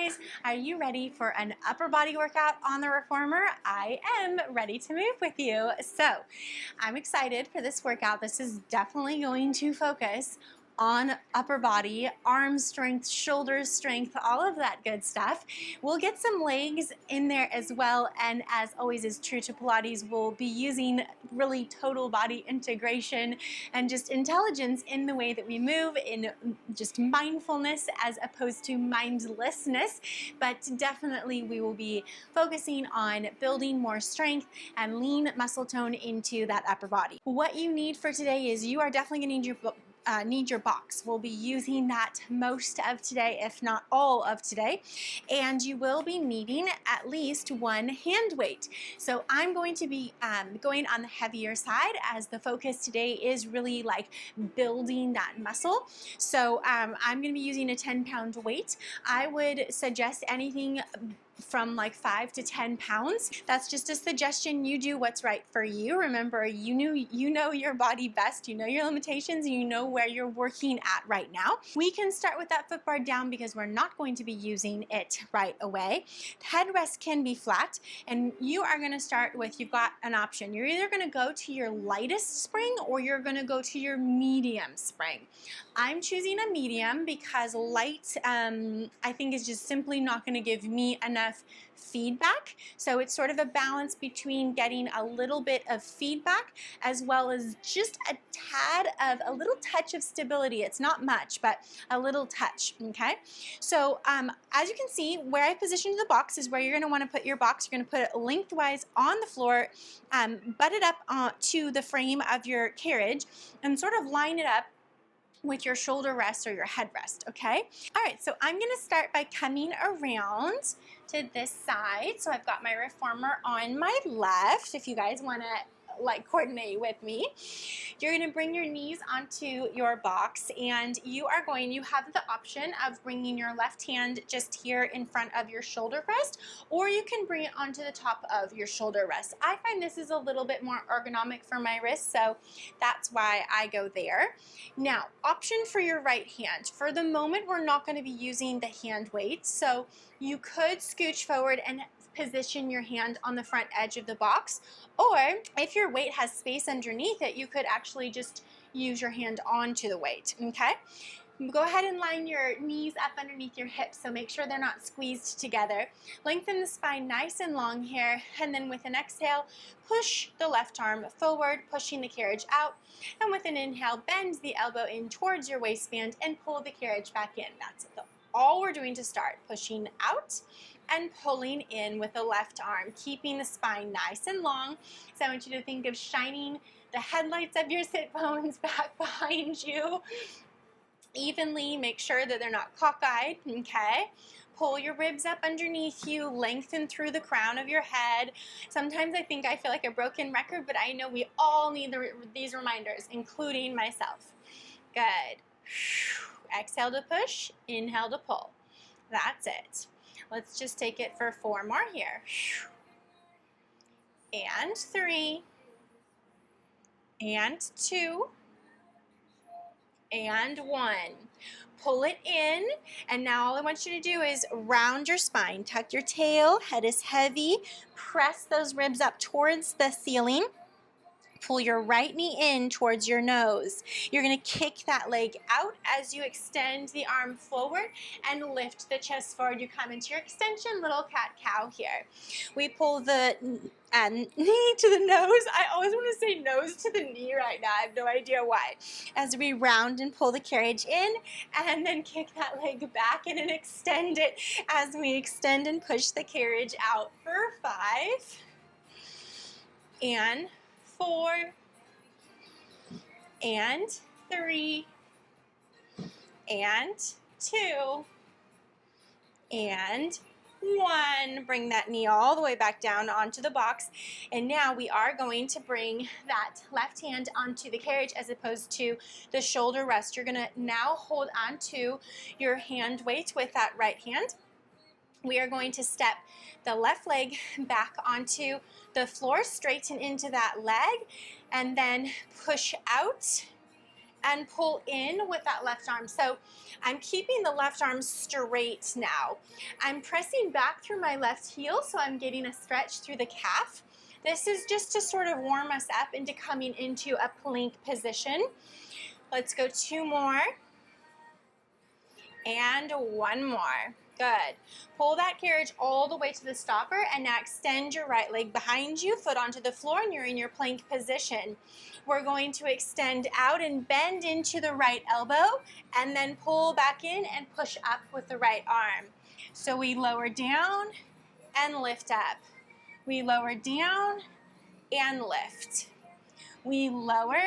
guys, are you ready for an upper body workout on the reformer? I am ready to move with you. So I'm excited for this workout. This is definitely going to focus on upper body, arm strength, shoulder strength, all of that good stuff. We'll get some legs in there as well, and as always is true to Pilates, we'll be using really total body integration and just intelligence in the way that we move, in just mindfulness as opposed to mindlessness. But definitely we will be focusing on building more strength and lean muscle tone into that upper body. What you need for today is you are definitely going to need your box. We'll be using that most of today, if not all of today, and you will be needing at least one hand weight. So I'm going to be going on the heavier side, as the focus today is really like building that muscle. So I'm going to be using a 10-pound weight. I would suggest anything from like 5 to 10 pounds. That's just a suggestion. You do what's right for you. Remember, you know your body best, you know your limitations, and you know where you're working at right now. We can start with that foot bar down because we're not going to be using it right away. Headrest can be flat, and you are going to start with, you've got an option. You're either going to go to your lightest spring or you're going to go to your medium spring. I'm choosing a medium because light I think is just simply not going to give me enough feedback. So it's sort of a balance between getting a little bit of feedback as well as just a tad of a little touch of stability. It's not much, but a little touch, okay? So as you can see, where I positioned the box is where you're going to want to put your box. You're going to put it lengthwise on the floor, butt it up to the frame of your carriage, and sort of line it up with your shoulder rest or your head rest, okay? All right, so I'm gonna start by coming around to this side. So I've got my reformer on my left, if you guys wanna like coordinate with me. You're gonna bring your knees onto your box, and you have the option of bringing your left hand just here in front of your shoulder rest, or you can bring it onto the top of your shoulder rest. I find this is a little bit more ergonomic for my wrist, so that's why I go there. Now, option for your right hand. For the moment, we're not gonna be using the hand weight, so you could scooch forward and position your hand on the front edge of the box, or if your weight has space underneath it, you could actually just use your hand onto the weight, okay? Go ahead and line your knees up underneath your hips, so make sure they're not squeezed together. Lengthen the spine nice and long here, and then with an exhale, push the left arm forward, pushing the carriage out, and with an inhale, bend the elbow in towards your waistband and pull the carriage back in. That's it. All we're doing to start, pushing out and pulling in with the left arm, keeping the spine nice and long. So I want you to think of shining the headlights of your sit bones back behind you evenly. Make sure that they're not cockeyed, okay? Pull your ribs up underneath you, lengthen through the crown of your head. Sometimes I think I feel like a broken record, but I know we all need these reminders, including myself. Good. Exhale to push, inhale to pull. That's it. Let's just take it for 4 more here. And 3, and 2, and 1. Pull it in, and now all I want you to do is round your spine. Tuck your tail, head is heavy. Press those ribs up towards the ceiling. Pull your right knee in towards your nose. You're going to kick that leg out as you extend the arm forward and lift the chest forward. You come into your extension, little cat-cow here. We pull the knee to the nose. I always want to say nose to the knee right now. I have no idea why. As we round and pull the carriage in, and then kick that leg back in and extend it as we extend and push the carriage out for 5 and 4 and 3 and 2 and 1. Bring that knee all the way back down onto the box. And now we are going to bring that left hand onto the carriage as opposed to the shoulder rest. You're going to now hold on to your hand weight with that right hand. We are going to step the left leg back onto the floor, straighten into that leg, and then push out and pull in with that left arm. So I'm keeping the left arm straight now. I'm pressing back through my left heel, so I'm getting a stretch through the calf. This is just to sort of warm us up into coming into a plank position. Let's go 2 more. And 1 more. Good. Pull that carriage all the way to the stopper, and now extend your right leg behind you, foot onto the floor, and you're in your plank position. We're going to extend out and bend into the right elbow, and then pull back in and push up with the right arm. So we lower down and lift up. We lower down and lift. We lower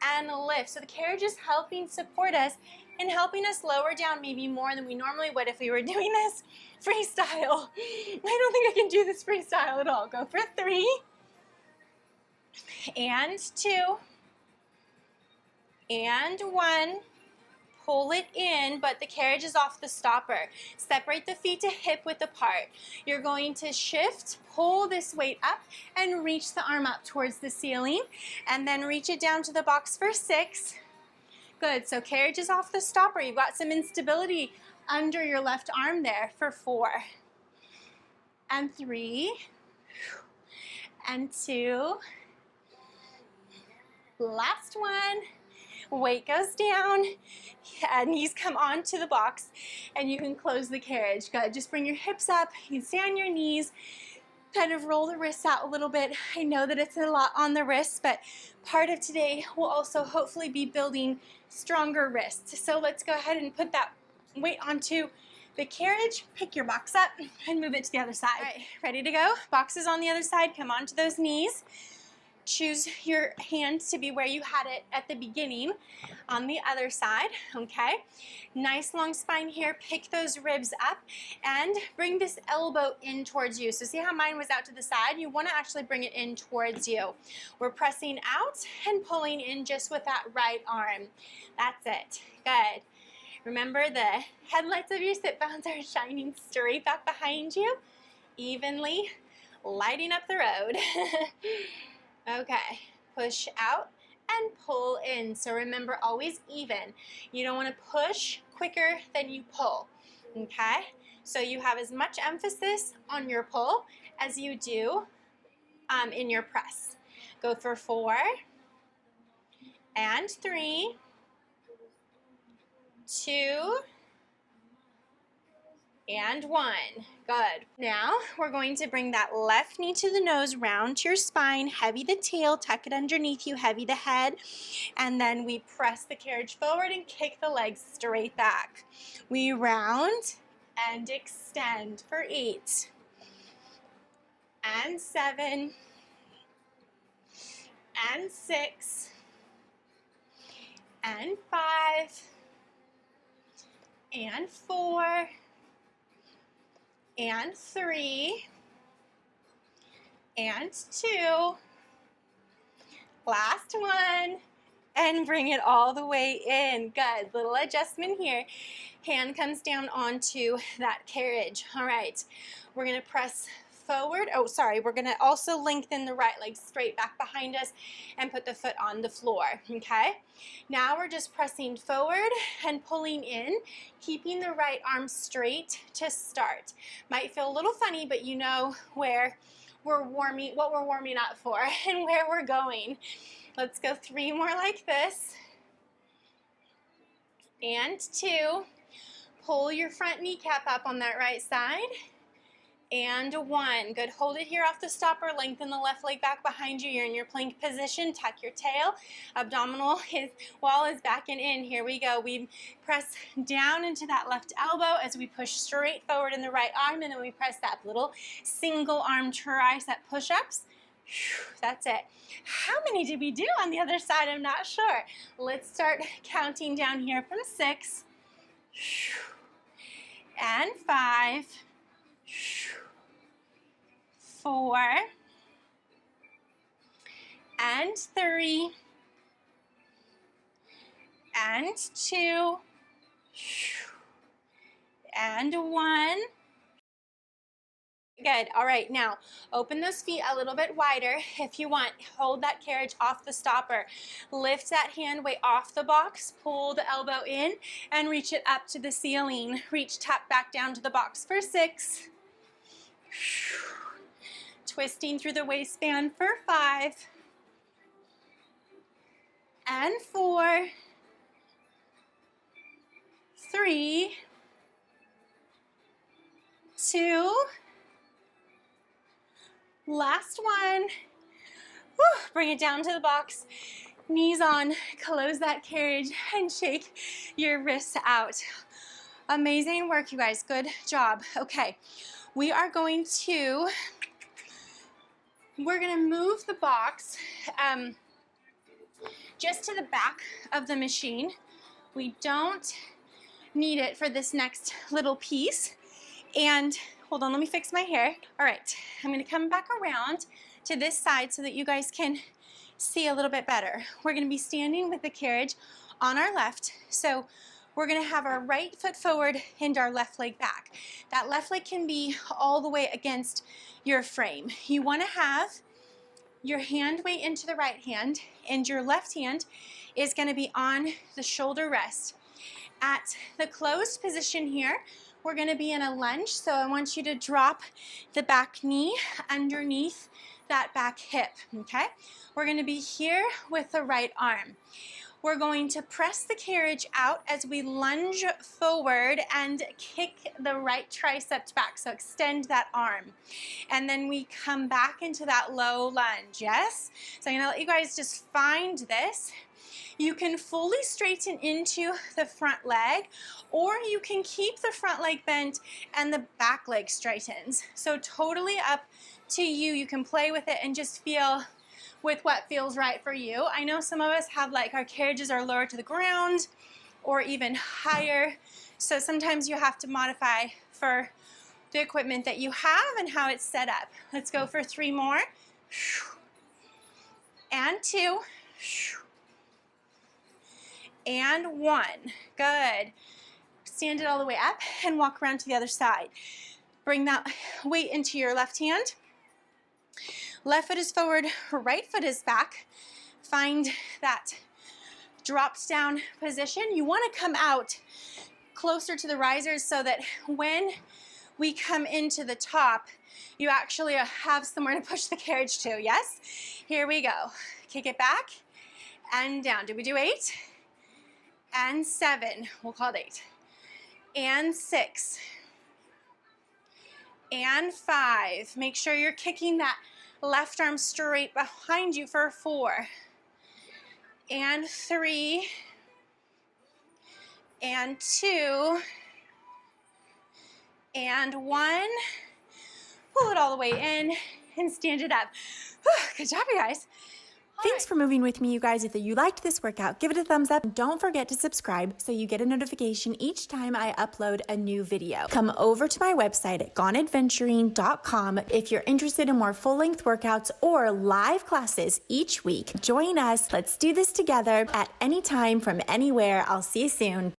and lift. So the carriage is helping support us and helping us lower down maybe more than we normally would if we were doing this freestyle. I don't think I can do this freestyle at all. Go for 3 and 2 and 1. Pull it in, but the carriage is off the stopper. Separate the feet to hip width apart. You're going to shift, pull this weight up, and reach the arm up towards the ceiling, and then reach it down to the box for 6. Good, so carriage is off the stopper. You've got some instability under your left arm there for 4 and 3 and 2. Last one. Weight goes down, and knees come onto the box, and you can close the carriage. Good, just bring your hips up, you can stay on your knees, kind of roll the wrists out a little bit. I know that it's a lot on the wrists, but part of today will also hopefully be building stronger wrists. So let's go ahead and put that weight onto the carriage, pick your box up, and move it to the other side. All right, ready to go? Box is on the other side, come onto those knees. Choose your hand to be where you had it at the beginning on the other side, okay? Nice long spine here. Pick those ribs up and bring this elbow in towards you. So see how mine was out to the side? You want to actually bring it in towards you. We're pressing out and pulling in just with that right arm. That's it. Good. Remember, the headlights of your sit bones are shining straight back behind you, evenly lighting up the road. Okay, push out and pull in. So remember, always even. You don't want to push quicker than you pull, okay? So you have as much emphasis on your pull as you do in your press. Go for 4 and 3, 2, and 1. Good. Now we're going to bring that left knee to the nose, round to your spine, heavy the tail, tuck it underneath you, heavy the head, and then we press the carriage forward and kick the legs straight back. We round and extend for 8 and 7 and 6 and 5 and 4 and 3 and 2. Last one, and bring it all the way in. Good. Little adjustment here. Hand comes down onto that carriage. All right. We're going to press forward. Oh, sorry. We're going to also lengthen the right leg straight back behind us and put the foot on the floor. Okay. Now we're just pressing forward and pulling in, keeping the right arm straight to start. Might feel a little funny, but you know where we're warming, what we're warming up for and where we're going. Let's go 3 more like this. And 2. Pull your front kneecap up on that right side. And 1. Good. Hold it here off the stopper. Lengthen the left leg back behind you. You're in your plank position. Tuck your tail. Abdominal wall is back and in. Here we go. We press down into that left elbow as we push straight forward in the right arm, and then we press that little single arm tricep push-ups. That's it. How many did we do on the other side? I'm not sure. Let's start counting down here from 6 and 5, 4 and 3 and 2 and 1. good. All right, now open those feet a little bit wider if you want. Hold that carriage off the stopper. Lift that hand weight off the box, pull the elbow in, and reach it up to the ceiling. Reach, tap back down to the box for 6. Twisting through the waistband for 5. And 4. 3. 2. Last one. Woo. Bring it down to the box. Knees on. Close that carriage and shake your wrists out. Amazing work, you guys. Good job. Okay. We're going to move the box just to the back of the machine. We don't need it for this next little piece. And hold on, let me fix my hair. All right, I'm gonna come back around to this side so that you guys can see a little bit better. We're gonna be standing with the carriage on our left. So we're gonna have our right foot forward and our left leg back. That left leg can be all the way against your frame. You wanna have your hand weight into the right hand, and your left hand is gonna be on the shoulder rest. At the closed position here, we're gonna be in a lunge, so I want you to drop the back knee underneath that back hip, okay? We're gonna be here with the right arm. We're going to press the carriage out as we lunge forward and kick the right tricep back, so extend that arm. And then we come back into that low lunge, yes? So I'm gonna let you guys just find this. You can fully straighten into the front leg, or you can keep the front leg bent and the back leg straightens. So totally up to you. You can play with it and just feel with what feels right for you. I know some of us have like our carriages are lower to the ground or even higher. So sometimes you have to modify for the equipment that you have and how it's set up. Let's go for 3 more. And 2. And 1. Good. Stand it all the way up and walk around to the other side. Bring that weight into your left hand. Left foot is forward, right foot is back. Find that dropped down position. You want to come out closer to the risers so that when we come into the top, you actually have somewhere to push the carriage to, yes? Here we go. Kick it back and down. Did we do 8? And 7. We'll call it 8. And 6. And 5. Make sure you're kicking that left arm straight behind you for 4. And 3. And 2. And 1. Pull it all the way in and stand it up. Good job, you guys. Thanks for moving with me, you guys. If you liked this workout, give it a thumbs up. Don't forget to subscribe so you get a notification each time I upload a new video. Come over to my website at goneadventuring.com if you're interested in more full-length workouts or live classes each week. Join us. Let's do this together at any time from anywhere. I'll see you soon.